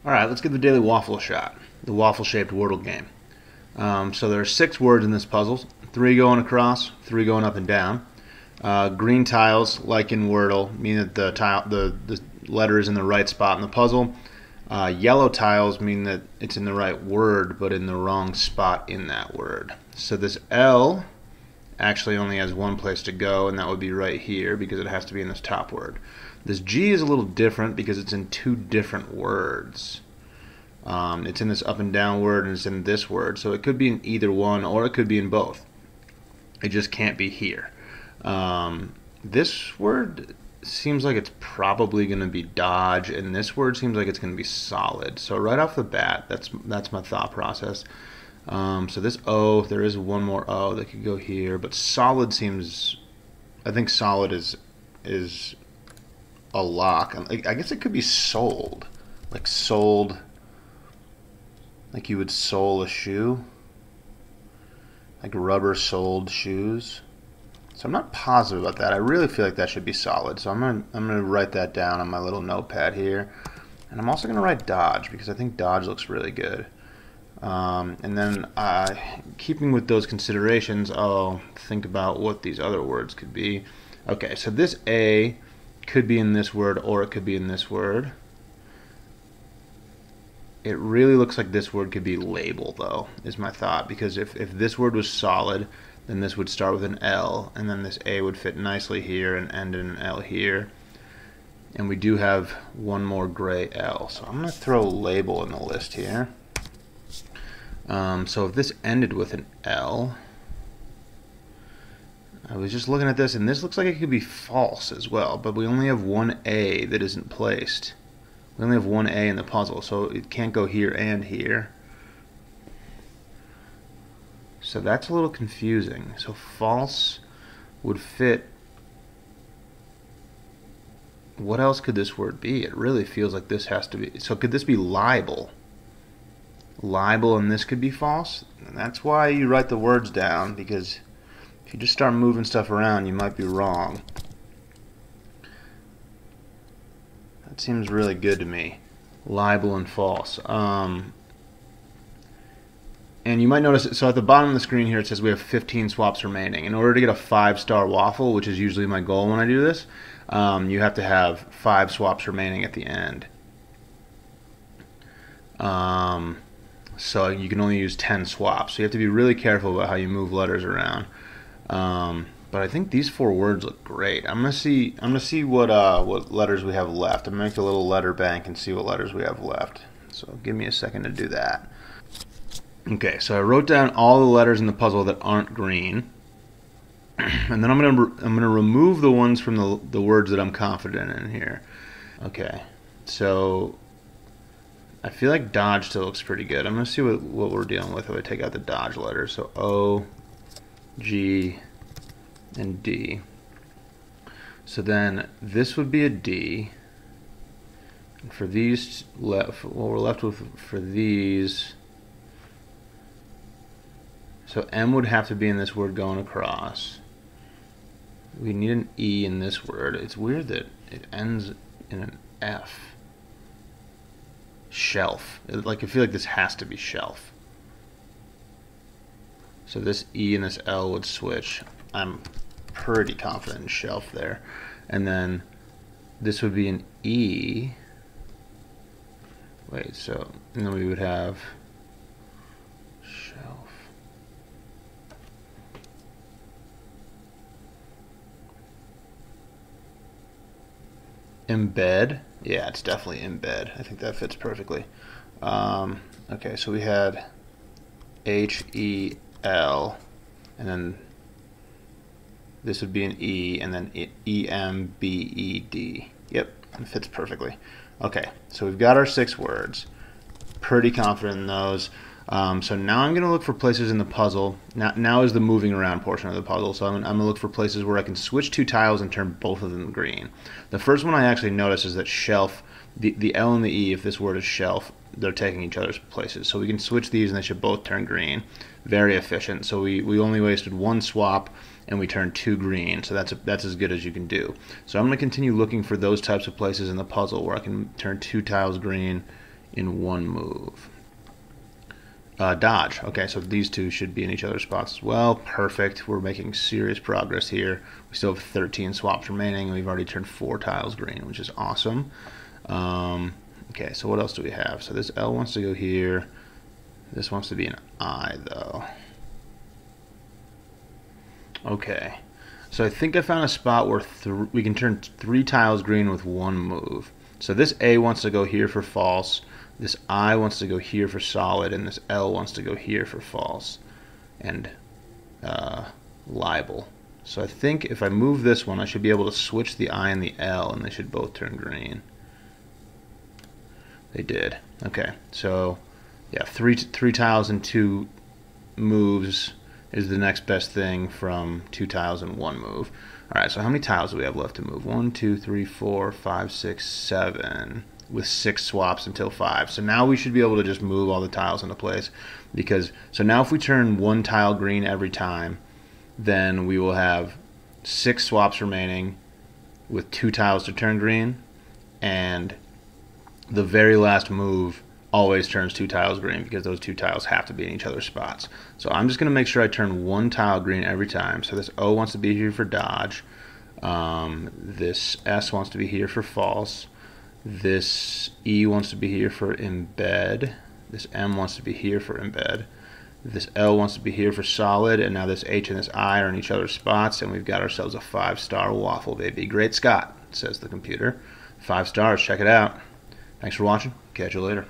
Alright, let's give the daily waffle a shot. The waffle-shaped Wordle game. So there are 6 words in this puzzle. 3 going across, 3 going up and down. Green tiles, like in Wordle, mean that the letter is in the right spot in the puzzle. Yellow tiles mean that it's in the right word, but in the wrong spot in that word. So this L actually only has one place to go, and that would be right here because it has to be in this top word. This G is a little different because it's in 2 different words. It's in this up and down word and it's in this word, so it could be in either one or it could be in both. It just can't be here. This word seems like it's probably going to be dodge, and this word seems like it's going to be solid. So right off the bat, that's my thought process. So this O, there is one more O that could go here, but solid seems, I think solid is a lock. I guess it could be sold, like sold, like you would sole a shoe, like rubber soled shoes. So I'm not positive about that. I really feel like that should be solid. So I'm gonna write that down on my little notepad here, and I'm also gonna write dodge because I think dodge looks really good. And then keeping with those considerations, I'll think about what these other words could be. Okay, so this A could be in this word or it could be in this word. It really looks like this word could be label, though, is my thought, because if this word was solid, then this would start with an L, and then this A would fit nicely here and end in an L here. And we do have one more gray L, so I'm going to throw label in the list here. So if this ended with an L, I was just looking at this, and this looks like it could be false as well, but we only have one A that isn't placed. We only have one A in the puzzle, so it can't go here and here. So that's a little confusing. So false would fit. What else could this word be? It really feels like this has to be. So could this be libel? Libel, and this could be false? And that's why you write the words down, because if you just start moving stuff around, you might be wrong. That seems really good to me. Libel and false. And you might notice, so at the bottom of the screen here it says we have 15 swaps remaining. In order to get a 5-star waffle, which is usually my goal when I do this, you have to have 5 swaps remaining at the end. So you can only use 10 swaps. So you have to be really careful about how you move letters around. But I think these 4 words look great. I'm gonna see what letters we have left. I'm gonna make a little letter bank and see what letters we have left. So give me a second to do that. Okay, so I wrote down all the letters in the puzzle that aren't green, and then I'm gonna remove the ones from the words that I'm confident in here. Okay, so I feel like dodge still looks pretty good. I'm gonna see what we're dealing with if I take out the dodge letters. So O, G, and D. So then this would be a D. And for these what we're left with for these. So M would have to be in this word going across. We need an E in this word. It's weird that it ends in an F. Shelf. I feel like this has to be shelf. So this E and this L would switch. I'm pretty confident in shelf there. And then this would be an E. Wait, so, and then we would have shelf. Embed. Yeah, it's definitely embed. I think that fits perfectly. Okay, so we had H-E-L, and then this would be an E, and then E-M-B-E-D. Yep, it fits perfectly. Okay, so we've got our 6 words. Pretty confident in those. So now I'm going to look for places in the puzzle. Now is the moving around portion of the puzzle. So I'm going to look for places where I can switch 2 tiles and turn both of them green. The first one I actually notice is that shelf, the L and the E, if this word is shelf, they're taking each other's places. So we can switch these and they should both turn green. Very efficient. So we only wasted 1 swap and we turned 2 green. So that's as good as you can do. So I'm going to continue looking for those types of places in the puzzle where I can turn 2 tiles green in one move. Dodge. Okay, so these two should be in each other's spots as well. Perfect. We're making serious progress here. We still have 13 swaps remaining, and we've already turned 4 tiles green, which is awesome. Okay, so what else do we have? So this L wants to go here. This wants to be an I, though. Okay, so I think I found a spot where we can turn 3 tiles green with one move. So this A wants to go here for false. This I wants to go here for solid, and this L wants to go here for false and libel. So I think if I move this one, I should be able to switch the I and the L, and they should both turn green. They did. Okay, so yeah, three tiles and 2 moves is the next best thing from 2 tiles and 1 move. All right, so how many tiles do we have left to move? 1, 2, 3, 4, 5, 6, 7. With 6 swaps until 5. So now we should be able to just move all the tiles into place, because so now if we turn 1 tile green every time, then we will have 6 swaps remaining with 2 tiles to turn green, and the very last move always turns 2 tiles green because those 2 tiles have to be in each other's spots. So I'm just going to make sure I turn 1 tile green every time. So this O wants to be here for dodge. This S wants to be here for false. This E wants to be here for embed. This M wants to be here for embed. This L wants to be here for solid. And now this H and this I are in each other's spots. And we've got ourselves a 5-star waffle, baby. Great Scott, says the computer. 5 stars. Check it out. Thanks for watching. Catch you later.